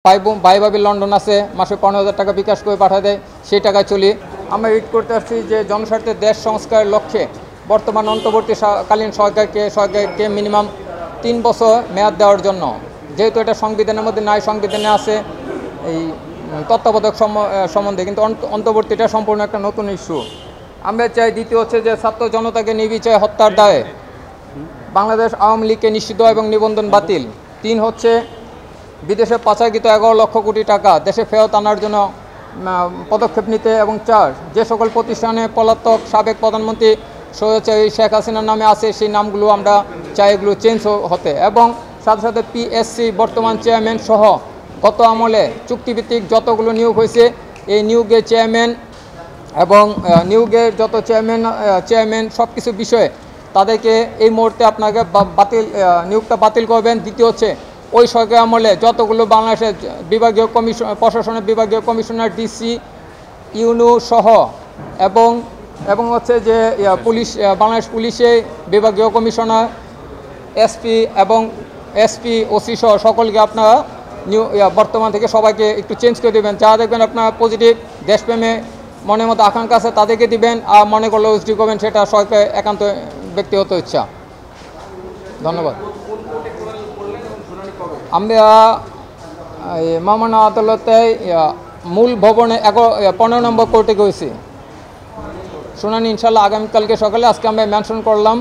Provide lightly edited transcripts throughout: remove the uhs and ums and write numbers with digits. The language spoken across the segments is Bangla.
ভাই ভাবি লন্ডন আছে, মাসে 15,000 টাকা বিকাশ করে পাঠিয়ে দেয়, সেই টাকায় চলি। আমরা রিট করতে আসছি যে জনস্বার্থে দেশ সংস্কারের লক্ষ্যে বর্তমান অন্তর্বর্তীকালীন সরকারকে মিনিমাম 3 বছর মেয়াদ দেওয়ার জন্য, যেহেতু এটা সংবিধানের মধ্যে নাই, সংবিধানে আছে এই তত্ত্বাবধায়ক সম্বন্ধে, কিন্তু অন্তর্বর্তীটা সম্পূর্ণ একটা নতুন ইস্যু। আমরা চাই দ্বিতীয় হচ্ছে যে ছাত্র জনতাকে নির্বিচারে হত্যার দায়ে বাংলাদেশ আওয়ামী লীগকে নিষিদ্ধ এবং নিবন্ধন বাতিল। 3 হচ্ছে বিদেশে পাচারকৃত 11 লক্ষ কোটি টাকা দেশে ফেরত আনার জন্য পদক্ষেপ নিতে, এবং 4 যে সকল প্রতিষ্ঠানে পলাতক সাবেক প্রধানমন্ত্রী স্বৈরাচারী শেখ হাসিনার নামে আছে সেই নামগুলো আমরা চাই এগুলো চেঞ্জ হতে, এবং সাথে সাথে পিএসসি বর্তমান চেয়ারম্যান সহ গত আমলে চুক্তিভিত্তিক যতগুলো নিয়োগ হয়েছে এই নিয়োগের চেয়ারম্যান এবং নিয়োগের যত চেয়ারম্যান সব কিছু বিষয়ে তাদেরকে এই মুহূর্তে আপনাকে নিয়োগটা বাতিল করবেন। দ্বিতীয় হচ্ছে ওই সরকার আমলে যতগুলো বাংলাদেশের বিভাগীয় প্রশাসনের বিভাগীয় কমিশনার, ডিসি, ইউনো সহ এবং হচ্ছে যে বাংলাদেশ পুলিশে বিভাগীয় কমিশনার, এসপি ওসি সহ সকলকে আপনারা বর্তমান থেকে সবাইকে একটু চেঞ্জ করে দেবেন। যারা দেখবেন আপনারা পজিটিভ দেশপ্রেমে মনের মতো আকাঙ্ক্ষা আছে তাদেরকে দিবেন, আর মনে করলে ওসডি করবেন, সেটা সরকার একান্ত ব্যক্তিগত ইচ্ছা। ধন্যবাদ। আমরা মামনা আদালতে মূল ভবনে 15 নম্বর কোর্টে গেছি। শুনানি ইনশাল্লাহ আগামীকালকে সকালে, আজকে আমরা মেনশন করলাম,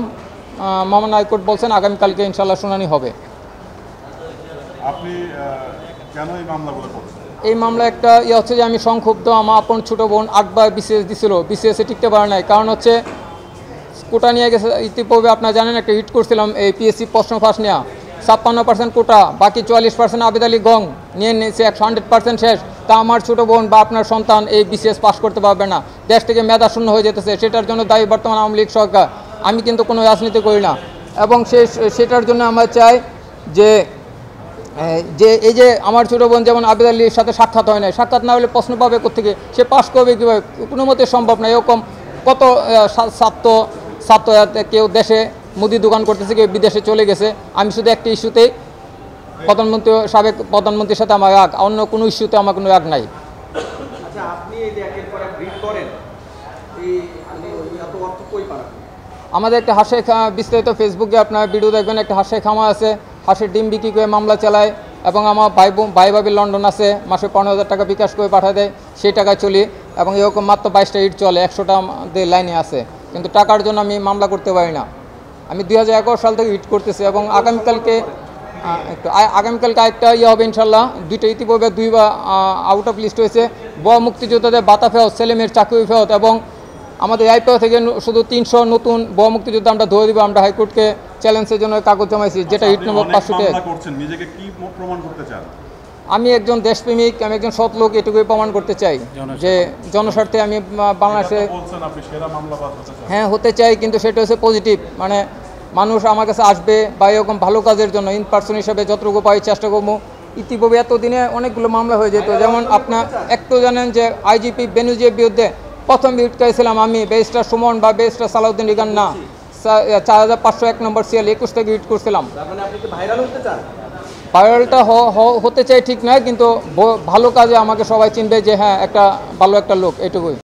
মামনা হাইকোর্ট বলছেন আগামীকালকে ইনশাল্লাহ শুনানি হবে। আপনি কেন এই মামলাগুলো করছেন? এই মামলা একটা হচ্ছে যে আমি সংক্ষুব্ধ, আমার আপন ছোটো বোন 8 বার বিসিএস দিছিল, বিসিএসে টিকতে পারে নাই। কারণ হচ্ছে কোটা নিয়ে গেছে, ইতিপূর্বে আপনারা জানেন একটা হিট করছিলাম এই পিএসসি প্রশ্ন ফাঁস নেওয়া, 56% কোটা, বাকি 44% আবেদ আলী গং নিয়ে নিয়েছে, 100% শেষ। তা আমার ছোটো বোন বা আপনার সন্তান এই বিসিএস পাস করতে পারবে না, দেশ থেকে মেধা শূন্য হয়ে যেতেছে। সেটার জন্য দায়ী বর্তমান আওয়ামী লীগ সরকার। আমি কিন্তু কোনো রাজনীতি করি না, এবং সেটার জন্য আমরা চাই যে এই যে আমার ছোটো বোন যেমন আবেদ আলীর সাথে সাক্ষাৎ হয় না, সাক্ষাৎ না হলে প্রশ্ন পাবে কোথেকে, সে পাস করবে কীভাবে, কোনো মতে সম্ভব না। এরকম কত ছাত্র কেউ দেশে মুদি দোকান করতেছে, কেউ বিদেশে চলে গেছে। আমি শুধু একটা ইস্যুতেই সাবেক প্রধানমন্ত্রীর সাথে আমার রাগ, অন্য কোনো ইস্যুতে আমার কোনো রাগ নাই। আচ্ছা, আপনি এই যে একের পর এক রিড করেন, এত অর্থ কই পান? আমাদের একটা হাঁসের বিস্তারিত ফেসবুকে আপনার ভিডিও দেখবেন, একটা হাঁসের খামার আছে, হাঁসের ডিম বিক্রি করে মামলা চালায়, এবং আমার ভাই ভাবি লন্ডন আছে, মাসে 15,000 টাকা বিকাশ করে পাঠিয়ে দেয়, সেই টাকায় চলি, এবং এরকম মাত্র 22টা ইট চলে, 100টা আমাদের লাইনে আছে, কিন্তু টাকার জন্য আমি মামলা করতে পারি না। আমি 2011 সাল থেকে হিট করতেছি, এবং আগামীকালকে আরেকটা হবে ইনশাল্লাহ। 2টা ইতিপূর্বে 2বার আউট অফ লিস্ট হয়েছে। বড় মুক্তিযোদ্ধাদের বাতা ফেরত, ছেলেমেয়ের চাকরি ফেরত, এবং আমাদের আইপিও থেকে শুধু 300 নতুন বড় মুক্তিযোদ্ধা আমরা ধরে দিব। আমরা হাইকোর্টকে চ্যালেঞ্জের জন্য কাগজ জমাইছি, যেটা হিট নম্বর 500। আমি একজন দেশপ্রেমিক, আমি একজন সৎ লোক, এটুকুই প্রমাণ করতে চাই যে জনস্বার্থে আমি বাংলাদেশে হ্যাঁ হতে চাই, কিন্তু সেটা হচ্ছে পজিটিভ, মানে মানুষ আমার কাছে আসবে বা এরকম ভালো কাজের জন্য ইন পার্সন হিসাবে যতটুকু পাই চেষ্টা করবো। ইতিপূর্বে এতদিনে অনেকগুলো মামলা হয়ে যেত, যেমন আপনার একটু জানেন যে আইজিপি বেনজিরের বিরুদ্ধে প্রথম হিট করেছিলাম আমি, ব্যারিস্টার সুমন বা ব্যারিস্টার সালাউদ্দিন রিগান না, 4501 নম্বর সিএল 21 থেকে হিট করছিলাম। ভাইরালটা হতে চাই ঠিক নয়, কিন্তু ভালো কাজে আমাকে সবাই চিনবে যে হ্যাঁ একটা ভালো একটা লোক, এটুকুই।